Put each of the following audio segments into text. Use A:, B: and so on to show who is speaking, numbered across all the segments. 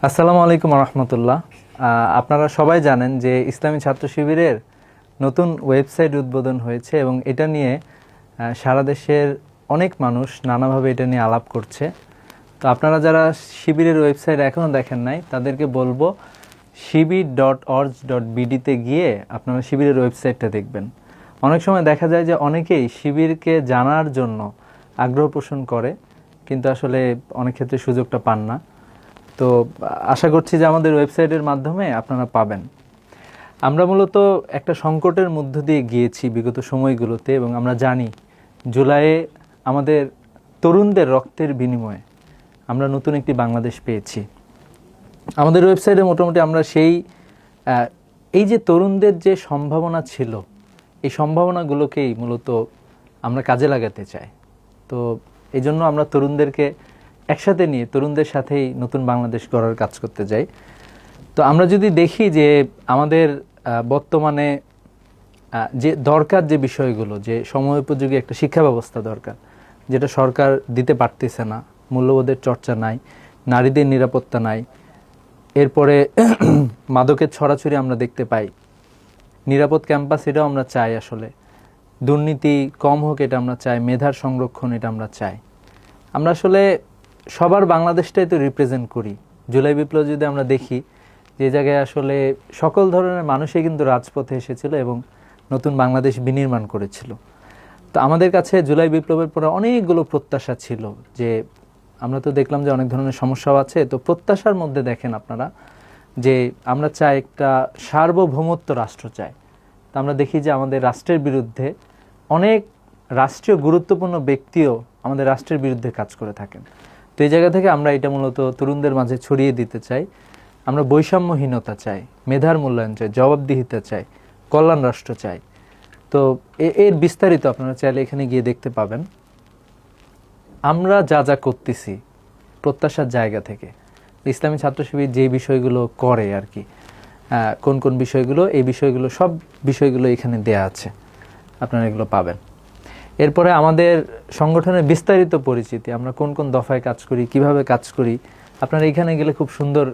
A: আসসালামু আলাইকুম রহমতুল্লাহ। আপনারা সবাই জানেন যে ইসলামী ছাত্র শিবিরের নতুন ওয়েবসাইট উদ্বোধন হয়েছে এবং এটা নিয়ে সারা দেশের অনেক মানুষ নানাভাবে এটা নিয়ে আলাপ করছে। তো আপনারা যারা শিবিরের ওয়েবসাইট এখনও দেখেন নাই তাদেরকে বলবো shibir.org.bd-তে গিয়ে আপনারা শিবিরের ওয়েবসাইটটা দেখবেন। অনেক সময় দেখা যায় যে অনেকেই শিবিরকে জানার জন্য আগ্রহ পোষণ করে, কিন্তু আসলে অনেক ক্ষেত্রে সুযোগটা পান না। তো আশা করছি যে আমাদের ওয়েবসাইটের মাধ্যমে আপনারা পাবেন। আমরা মূলত একটা সংকটের মধ্য দিয়ে গিয়েছি বিগত সময়গুলোতে, এবং আমরা জানি জুলাইয়ে আমাদের তরুণদের রক্তের বিনিময়ে আমরা নতুন একটি বাংলাদেশ পেয়েছি। আমাদের ওয়েবসাইটে মোটামুটি আমরা এই যে তরুণদের যে সম্ভাবনা ছিল, এই সম্ভাবনাগুলোকেই মূলত আমরা কাজে লাগাতে চাই। তো এই জন্য আমরা তরুণদেরকে একসাথে নিয়ে তরুণদের সাথেই নতুন বাংলাদেশ গড়ার কাজ করতে যাই। তো আমরা যদি দেখি যে আমাদের বর্তমানে যে দরকার যে বিষয়গুলো, যে সময়োপযোগী একটা শিক্ষা ব্যবস্থা দরকার, যেটা সরকার দিতে পারতেছে না, মূল্যবোধের চর্চা নাই, নারীদের নিরাপত্তা নাই, এরপরে মাদকের ছড়াছড়ি আমরা দেখতে পাই, নিরাপদ ক্যাম্পাস এটাও আমরা চাই, আসলে দুর্নীতি কম হোক এটা আমরা চাই, মেধার সংরক্ষণ এটা আমরা চাই। আমরা আসলে সবার বাংলাদেশটাই তো রিপ্রেজেন্ট করি। জুলাই বিপ্লব যদি আমরা দেখি, যে জায়গায় আসলে সকল ধরনের মানুষই কিন্তু রাজপথে এসেছিল এবং নতুন বাংলাদেশ বিনির্মাণ করেছিল। তো আমাদের কাছে জুলাই বিপ্লবের পরে অনেকগুলো প্রত্যাশা ছিল, যে আমরা তো দেখলাম যে অনেক ধরনের সমস্যাও আছে। তো প্রত্যাশার মধ্যে দেখেন আপনারা যে আমরা চাই একটা সার্বভৌমত্ব রাষ্ট্র চাই। তো আমরা দেখি যে আমাদের রাষ্ট্রের বিরুদ্ধে অনেক রাষ্ট্রীয় গুরুত্বপূর্ণ ব্যক্তিও আমাদের রাষ্ট্রের বিরুদ্ধে কাজ করে থাকেন। তো এই জায়গা থেকে আমরা এটা মূলত তরুণদের মাঝে ছড়িয়ে দিতে চাই। আমরা বৈষম্যহীনতা চাই, মেধার মূল্যায়ন চাই, জবাবদিহিতা চাই, কল্যাণ রাষ্ট্র চাই। তো এর বিস্তারিত আপনারা চাইলে এখানে গিয়ে দেখতে পাবেন। আমরা যা যা করতেছি প্রত্যাশার জায়গা থেকে, ইসলামী ছাত্র শিবির যে বিষয়গুলো করে আর কি, কোন কোন বিষয়গুলো, এই বিষয়গুলো সব বিষয়গুলো এখানে দেয়া আছে, আপনারা এগুলো পাবেন। এরপরে আমাদের সংগঠনের বিস্তারিত পরিচিতি, আমরা কোন কোন দফায় কাজ করি, কিভাবে কাজ করি, আপনারা এখানে গেলে খুব সুন্দর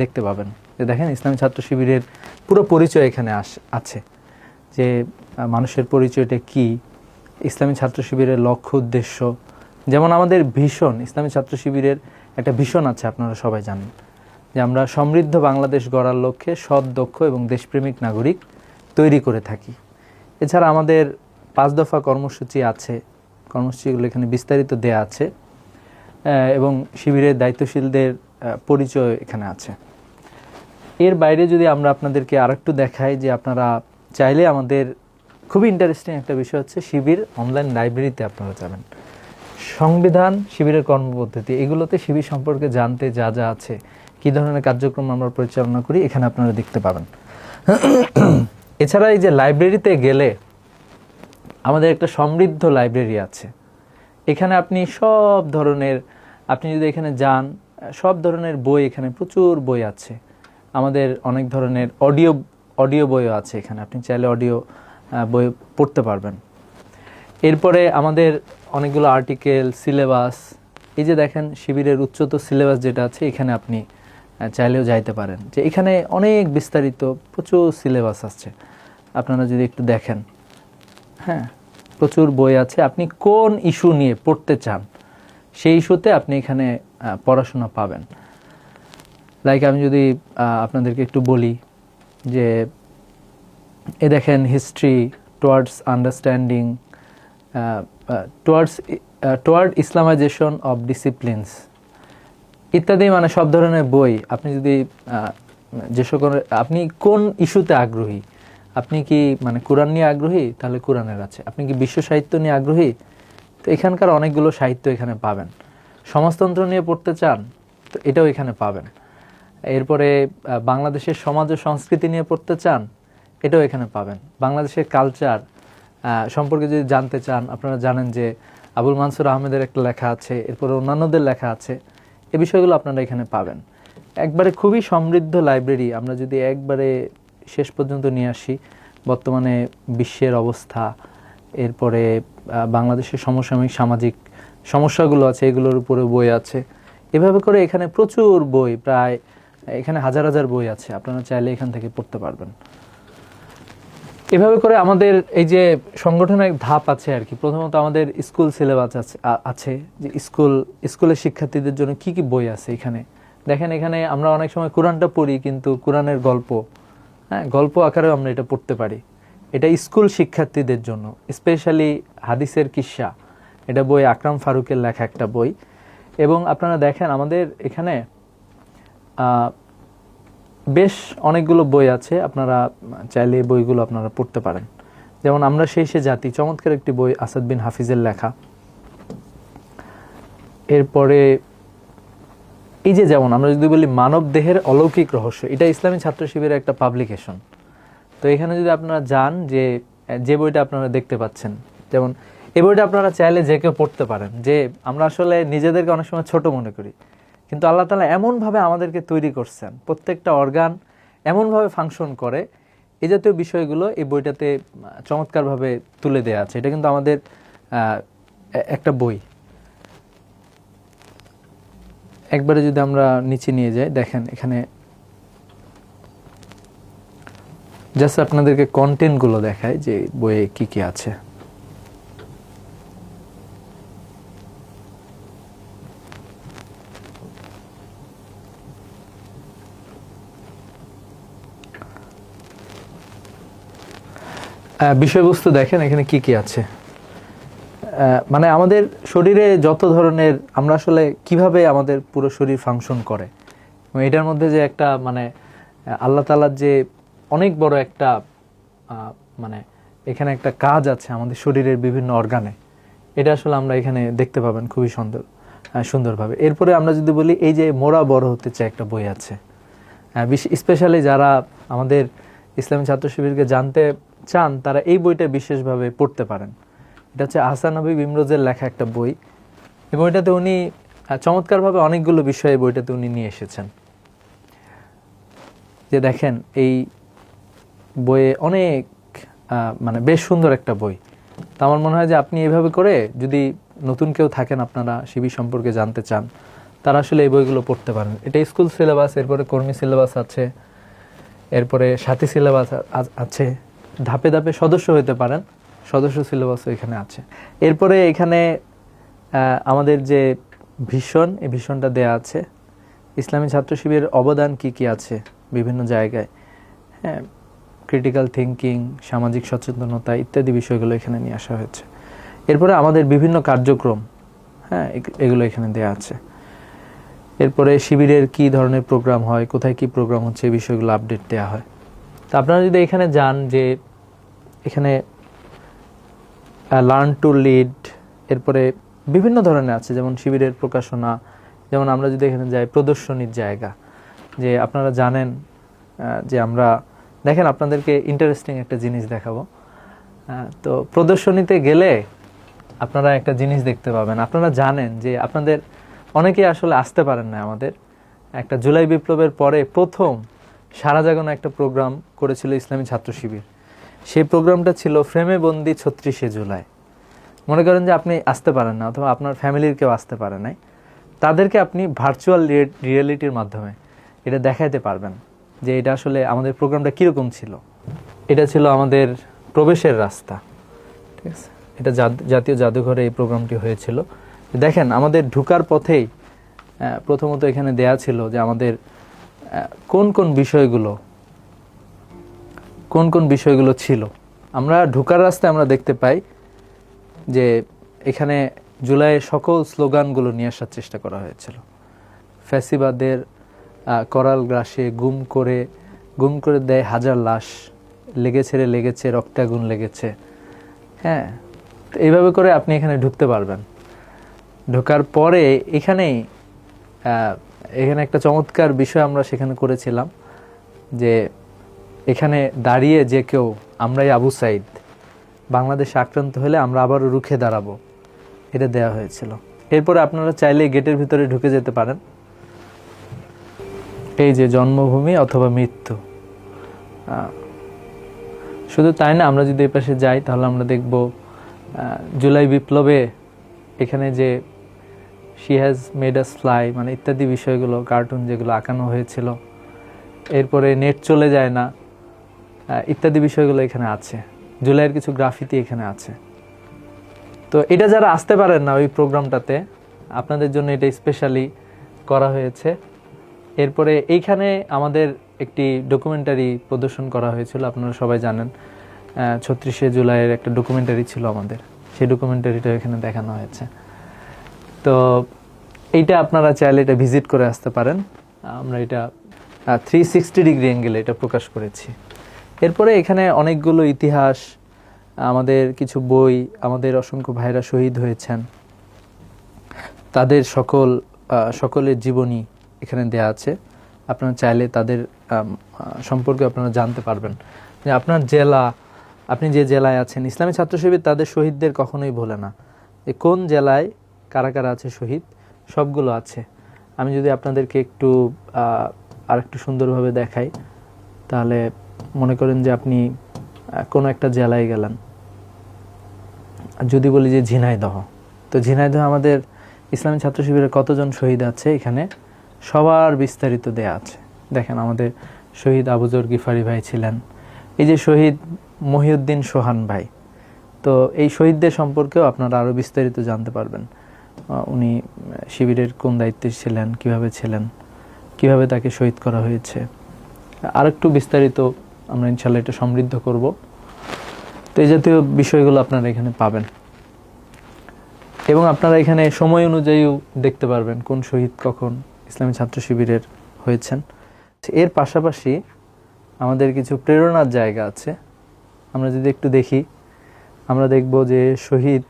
A: দেখতে পাবেন। যে দেখেন ইসলামী ছাত্র শিবিরের পুরো পরিচয় এখানে আছে, যে মানুষের পরিচয়টা কি, ইসলামী ছাত্র শিবিরের লক্ষ্য উদ্দেশ্য। যেমন আমাদের ভীষণ, ইসলামী ছাত্র শিবিরের একটা ভীষণ আছে, আপনারা সবাই জানেন যে আমরা সমৃদ্ধ বাংলাদেশ গড়ার লক্ষ্যে সৎ, দক্ষ এবং দেশপ্রেমিক নাগরিক তৈরি করে থাকি। এছাড়া আমাদের 5 দফা কর্মসূচি আছে, কর্মসূচিগুলো এখানে বিস্তারিত দেয়া আছে, এবং শিবিরের দায়িত্বশীলদের পরিচয় এখানে আছে। এর বাইরে যদি আমরা আপনাদেরকে আরেকটু দেখাই, যে আপনারা চাইলে আমাদের খুবই ইন্টারেস্টিং একটা বিষয় হচ্ছে শিবির অনলাইন লাইব্রেরিতে আপনারা যাবেন। সংবিধান, শিবিরের কর্মপদ্ধতি, এগুলোতে শিবির সম্পর্কে জানতে যা যা আছে, কী ধরনের কার্যক্রম আমরা পরিচালনা করি, এখানে আপনারা দেখতে পাবেন। এছাড়া এই যে লাইব্রেরিতে গেলে আমাদের একটা সমৃদ্ধ লাইব্রেরি আছে। এখানে আপনি সব ধরনের, আপনি যদি এখানে যান, সব ধরনের বই, এখানে প্রচুর বই আছে। আমাদের অনেক ধরনের অডিও বইও আছে এখানে, আপনি চাইলে অডিও বই পড়তে পারবেন। এরপরে আমাদের অনেকগুলো আর্টিকেল, সিলেবাস, এই যে দেখেন শিবিরের উচ্চতর সিলেবাস যেটা আছে, এখানে আপনি চাইলেও যাইতে পারেন। যে এখানে অনেক বিস্তারিত প্রচুর সিলেবাস আছে, আপনারা যদি একটু দেখেন, হ্যাঁ, প্রচুর বই আছে। আপনি কোন ইস্যু নিয়ে পড়তে চান সেই ইস্যুতে আপনি এখানে পড়াশোনা পাবেন। লাইক আমি যদি আপনাদেরকে একটু বলি, যে এ দেখেন history towards understanding, toward Islamisation of disciplines ইত্যাদি, মানে সব ধরনের বই। আপনি যদি যে সকল, আপনি কোন ইস্যুতে আগ্রহী, আপনি কি মানে কোরআন নিয়ে আগ্রহী, তাহলে কোরআনের আছে। আপনি কি বিশ্ব সাহিত্য নিয়ে আগ্রহী, তো এখানকার অনেকগুলো সাহিত্য এখানে পাবেন। সমাজতন্ত্র নিয়ে পড়তে চান, তো এটাও এখানে পাবেন। এরপরে বাংলাদেশের সমাজ ও সংস্কৃতি নিয়ে পড়তে চান, এটাও এখানে পাবেন। বাংলাদেশের কালচার সম্পর্কে যদি জানতে চান, আপনারা জানেন যে আবুল মানসুর আহমেদের একটা লেখা আছে, এরপরে অন্যান্যদের লেখা আছে, এই বিষয়গুলো আপনারা এখানে পাবেন। একবারে খুবই সমৃদ্ধ লাইব্রেরি। আমরা যদি একবারে শেষ পর্যন্ত নিয়ে আসি, বর্তমানে বিশ্বের অবস্থা, এরপরে বাংলাদেশের সমসাময়িক সামাজিক সমস্যাগুলো আছে, এগুলোর উপরে বই আছে। এভাবে করে এখানে প্রচুর বই, প্রায় এখানে হাজার হাজার বই আছে, আপনারা চাইলে এখান থেকে পড়তে পারবেন। এভাবে করে আমাদের এই যে সংগঠনের ধাপ আছে আর কি। প্রথমত আমাদের স্কুল সিলেবাস আছে যে স্কুলের শিক্ষার্থীদের জন্য কি কি বই আছে এখানে দেখেন। এখানে আমরা অনেক সময় কোরআনটা পড়ি, কিন্তু কোরআনের গল্প, গল্প আকারেও আমরা এটা পড়তে পারি। এটা স্কুল শিক্ষার্থীদের জন্য স্পেশালি হাদিসের কিস্সা, এটা বই আকরাম ফারুকের লেখা একটা বই। এবং আপনারা দেখেন আমাদের এখানে বেশ অনেকগুলো বই আছে, আপনারা চাইলে এই বইগুলো আপনারা পড়তে পারেন। যেমন আমরা সেই সে জাতি, চমৎকার একটি বই, আসাদ বিন হাফিজের লেখা। এরপরে এই যে যেমন আমরা যদি বলি মানব দেহের অলৌকিক রহস্য, এটা ইসলামী ছাত্র শিবিরের একটা পাবলিকেশন। তো এখানে যদি আপনারা যান, যে বইটা আপনারা দেখতে পাচ্ছেন, যেমন এই বইটা আপনারা চাইলে যে কেউ পড়তে পারেন। যে আমরা আসলে নিজেদেরকে অনেক সময় ছোট মনে করি, কিন্তু আল্লাহ তাআলা এমনভাবে আমাদেরকে তৈরি করছেন, প্রত্যেকটা অর্গান এমনভাবে ফাংশন করে, এই জাতীয় বিষয়গুলো এই বইটাতে চমৎকারভাবে তুলে দেওয়া আছে। এটা কিন্তু আমাদের একটা বই। একবারে যদি আমরা নিচে নিয়ে যাই, দেখেন এখানে জাস্ট আপনাদেরকে কন্টেন্টগুলো দেখায় যে বইয়ে কি কি আছে। বিষয়বস্তু দেখেন এখানে কি কি আছে। মানে আমাদের শরীরে যত ধরনের, আমরা আসলে কিভাবে আমাদের পুরো শরীর ফাংশন করে, এটার মধ্যে যে একটা মানে আল্লাহ তাআলার যে অনেক বড় একটা মানে এখানে একটা কাজ আছে আমাদের শরীরের বিভিন্ন অর্গানে, এটা আসলে আমরা এখানে দেখতে পাবেন খুবই সুন্দরভাবে। এরপরে আমরা যদি বলি, এই যে মোরা বড় হতে চাই একটা বই আছে, স্পেশালি যারা আমাদের ইসলামী ছাত্র শিবিরকে জানতে চান, তারা এই বইটা বিশেষভাবে পড়তে পারেন। এটা হচ্ছে আহসান হাবিব ইমরোজের লেখা একটা বই। এই বইটাতে উনি চমৎকারভাবে অনেকগুলো বিষয়ে বইটাতে উনি নিয়ে এসেছেন। যে দেখেন এই বইয়ে অনেক মানে বেশ সুন্দর একটা বই। তো আমার মনে হয় যে আপনি এইভাবে করে, যদি নতুন কেউ থাকেন আপনারা শিবির সম্পর্কে জানতে চান, তারা আসলে এই বইগুলো পড়তে পারেন। এটা স্কুল সিলেবাস, এরপরে কর্মী সিলেবাস আছে, এরপরে সাথী সিলেবাস আছে, ধাপে ধাপে সদস্য হতে পারেন, সদস্য সিলেবাসও এখানে আছে। এরপরে এখানে আমাদের যে ভিশন, এই ভিশনটা দেয়া আছে, ইসলামী ছাত্র শিবিরের অবদান কি কি আছে বিভিন্ন জায়গায়, হ্যাঁ, ক্রিটিক্যাল থিঙ্কিং, সামাজিক সচেতনতা ইত্যাদি বিষয়গুলো এখানে নিয়ে আসা হয়েছে। এরপরে আমাদের বিভিন্ন কার্যক্রম, হ্যাঁ, এগুলো এখানে দেয়া আছে। এরপরে শিবিরের কি ধরনের প্রোগ্রাম হয়, কোথায় কি প্রোগ্রাম হচ্ছে, এই বিষয়গুলো আপডেট দেওয়া হয়। তা আপনারা যদি এখানে যান, যে এখানে লার্ন টু লিড, এরপরে বিভিন্ন ধরনের আছে, যেমন শিবিরের প্রকাশনা, যেমন আমরা যদি এখানে যাই প্রদর্শনীর জায়গা, যে আপনারা জানেন যে আমরা দেখেন আপনাদেরকে ইন্টারেস্টিং একটা জিনিস দেখাবো। তো প্রদর্শনীতে গেলে আপনারা একটা জিনিস দেখতে পাবেন। আপনারা জানেন যে আপনাদের অনেকেই আসলে আসতে পারেন না। আমাদের একটা জুলাই বিপ্লবের পরে প্রথম সারা জাগানো একটা প্রোগ্রাম করেছিল ইসলামী ছাত্র শিবির। সেই প্রোগ্রামটা ছিল ফ্রেমে বন্দি ৩৬শে জুলাই। মনে করেন যে আপনি আসতে পারেন না, অথবা আপনার ফ্যামিলির কেউ আসতে পারে নাই, তাদেরকে আপনি ভার্চুয়াল রিয়েলিটির মাধ্যমে এটা দেখাইতে পারবেন যে এটা আসলে আমাদের প্রোগ্রামটা কীরকম ছিল। এটা ছিল আমাদের প্রবেশের রাস্তা, ঠিক আছে। এটা জাতীয় জাদুঘরে এই প্রোগ্রামটি হয়েছিল। দেখেন আমাদের ঢুকার পথেই প্রথমত এখানে দেয়া ছিল যে আমাদের কোন কোন বিষয়গুলো ছিল। আমরা ঢুকার রাস্তায় আমরা দেখতে পাই যে এখানে জুলাইয়ের সকল স্লোগানগুলো নিয়ে আসার চেষ্টা করা হয়েছিল। ফ্যাসিবাদের করাল গ্রাসে গুম করে দেয় হাজার লাশ, লেগেছে রক্তে আগুন লেগেছে, হ্যাঁ। তো এইভাবে করে আপনি এখানে ঢুকতে পারবেন। ঢোকার পরে এখানে একটা চমৎকার বিষয় আমরা সেখানে করেছিলাম, যে এখানে দাঁড়িয়ে যে কেউ, আমরাই আবু সাইদ, বাংলাদেশে আক্রান্ত হলে আমরা আবারও রুখে দাঁড়াবো, এটা দেয়া হয়েছিল। এরপরে আপনারা চাইলে গেটের ভিতরে ঢুকে যেতে পারেন। এই যে জন্মভূমি অথবা মৃত্যু। শুধু তাই না, আমরা যদি এই পাশে যাই তাহলে আমরা দেখব জুলাই বিপ্লবে এখানে যে she has made us fly, মানে ইত্যাদি বিষয়গুলো, কার্টুন যেগুলো আঁকানো হয়েছিল। এরপরে নেট চলে যায় না, ইত্যাদি বিষয়গুলো এখানে আছে। জুলাইয়ের কিছু গ্রাফিতি এখানে আছে। তো এটা যারা আসতে পারেন না ওই প্রোগ্রামটাতে, আপনাদের জন্য এটা স্পেশালি করা হয়েছে। এরপরে এইখানে আমাদের একটি ডকুমেন্টারি প্রদর্শন করা হয়েছিল, আপনারা সবাই জানেন ৩৬শে জুলাইয়ের একটা ডকুমেন্টারি ছিল আমাদের, সেই ডকুমেন্টারিটা এখানে দেখানো হয়েছে। তো এইটা আপনারা চাইলে এটা ভিজিট করে আসতে পারেন। আমরা এটা 360 ডিগ্রি অ্যাঙ্গেলে এটা প্রকাশ করেছি। এরপরে এখানে অনেকগুলো ইতিহাস, আমাদের কিছু বই, আমাদের অসংখ্য ভাইরা শহীদ হয়েছেন, তাদের সকলের জীবনী এখানে দেয়া আছে। আপনারা চাইলে তাদের সম্পর্কে আপনারা জানতে পারবেন যে আপনার জেলা, আপনি যে জেলায় আছেন, ইসলামী ছাত্র শিবির তাদের শহীদদের কখনোই ভোলে না, যে কোন জেলায় কারা কারা আছে শহীদ, সবগুলো আছে। আমি যদি আপনাদেরকে একটু আরেকটু সুন্দরভাবে দেখাই, তাহলে মনে করেন যে আপনি কোনো একটা জেলায় গেলেন। যদি বলি যে ঝিনাইদহ, তো ঝিনাইদহ আমাদের ইসলামী ছাত্র শিবিরের কতজন শহীদ আছে এখানে সবার বিস্তারিত দেয়া আছে। দেখেন, আমাদের শহীদ আবুজর গিফারি ভাই ছিলেন, এই যে শহীদ মহিউদ্দিন সোহান ভাই, তো এই শহীদদের সম্পর্কেও আপনারা আরও বিস্তারিত জানতে পারবেন। উনি শিবিরের কোন দায়িত্বে ছিলেন, কিভাবে তাকে শহীদ করা হয়েছে, আর একটু বিস্তারিত আমরা ইনশাল্লাহ এটা সমৃদ্ধ করব। তো এই জাতীয় বিষয়গুলো আপনারা এখানে পাবেন, এবং আপনারা এখানে সময় অনুযায়ীও দেখতে পারবেন কোন শহীদ কখন ইসলামী ছাত্র শিবিরের হয়েছেন। এর পাশাপাশি আমাদের কিছু প্রেরণার জায়গা আছে। আমরা যদি একটু দেখি, আমরা দেখব যে শহীদ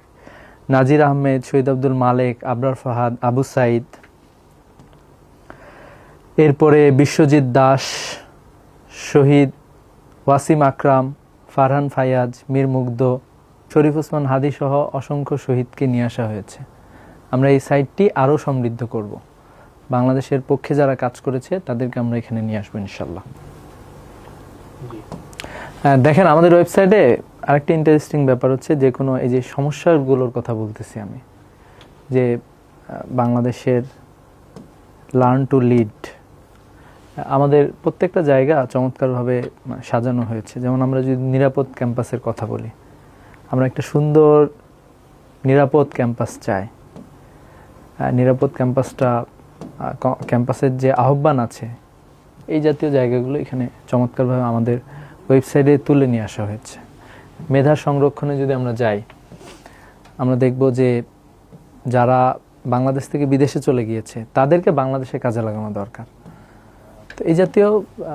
A: নাজির আহমেদ, শহীদ আব্দুল মালেক, আবরার ফাহাদ, আবু সাইদ, এরপরে বিশ্বজিৎ দাস, শহীদ ওয়াসিম আকরাম, ফারহান ফায়াজ, মীর মুগ্ধ, শরীফ ওসমান হাদি সহ অসংখ্য শহীদকে নিয়ে আসা হয়েছে। আমরা এই সাইটটি আরও সমৃদ্ধ করব। বাংলাদেশের পক্ষে যারা কাজ করেছে তাদেরকে আমরা এখানে নিয়ে আসবো ইনশাল্লাহ। দেখেন, আমাদের ওয়েবসাইটে আরেকটা ইন্টারেস্টিং ব্যাপার হচ্ছে, যে কোনো এই যে সমস্যাগুলোর কথা বলতেছি আমি, যে বাংলাদেশের লার্ন টু লিড, আমাদের প্রত্যেকটা জায়গা চমৎকারভাবে সাজানো হয়েছে। যেমন আমরা যদি নিরাপদ ক্যাম্পাসের কথা বলি, আমরা একটা সুন্দর নিরাপদ ক্যাম্পাস চাই। নিরাপদ ক্যাম্পাসের যে আহ্বান আছে, এই জাতীয় জায়গাগুলো এখানে চমৎকারভাবে আমাদের ওয়েবসাইটে তুলে নিয়ে আসা হয়েছে। মেধা সংরক্ষণে যদি আমরা যাই, আমরা দেখব যে যারা বাংলাদেশ থেকে বিদেশে চলে গিয়েছে তাদেরকে বাংলাদেশে কাজে লাগানো দরকার। তো এই জাতীয়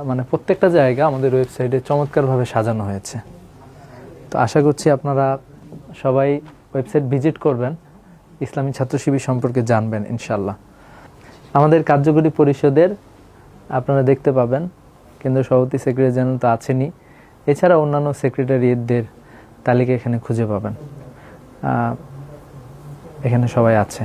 A: মানে প্রত্যেকটা জায়গা আমাদের ওয়েবসাইটে চমৎকারভাবে সাজানো হয়েছে। তো আশা করছি আপনারা সবাই ওয়েবসাইট ভিজিট করবেন, ইসলামী ছাত্র শিবির সম্পর্কে জানবেন ইনশাল্লাহ। আমাদের কার্যকরী পরিষদের আপনারা দেখতে পাবেন, কেন্দ্র সভাপতি, সেক্রেটারি জেনারেল তো আছেনই, এছাড়া অন্যান্য সেক্রেটারিয়েটদের তালিকা এখানে খুঁজে পাবেন। এখানে সবাই আছে।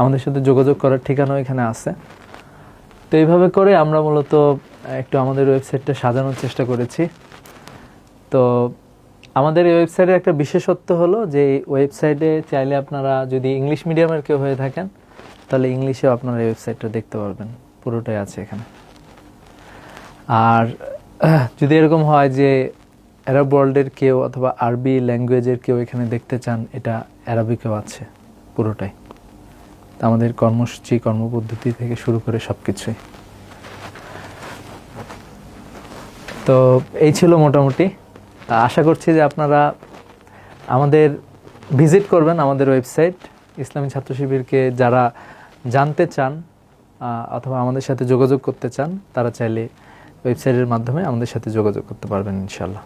A: আমাদের সাথে যোগাযোগ করার ঠিকানাও এখানে আছে। তো এইভাবে করে আমরা মূলত একটু আমাদের ওয়েবসাইটটা সাজানোর চেষ্টা করেছি। তো আমাদের এই ওয়েবসাইটের একটা বিশেষত্ব হলো যে ওয়েবসাইটে চাইলে আপনারা যদি ইংলিশ মিডিয়ামের কেউ হয়ে থাকেন, তাহলে ইংলিশেও আপনারা এই ওয়েবসাইটটা দেখতে পারবেন, পুরোটাই আছে এখানে। আর যদি এরকম হয় যে আরব ওয়ার্ল্ডের কেউ অথবা আরবি ল্যাঙ্গুয়েজের কেউ এখানে দেখতে চান, এটা আরবিকেও আছে পুরোটাই। আমাদের কর্মসূচি, কর্মপদ্ধতি থেকে শুরু করে সব কিছুই। তো এই ছিল মোটামুটি। আশা করছি যে আপনারা আমাদের ভিজিট করবেন আমাদের ওয়েবসাইট। ইসলামী ছাত্র শিবিরকে যারা জানতে চান অথবা আমাদের সাথে যোগাযোগ করতে চান, তারা চাইলে ওয়েবসাইটের মাধ্যমে আমাদের সাথে যোগাযোগ করতে পারবেন ইনশাল্লাহ।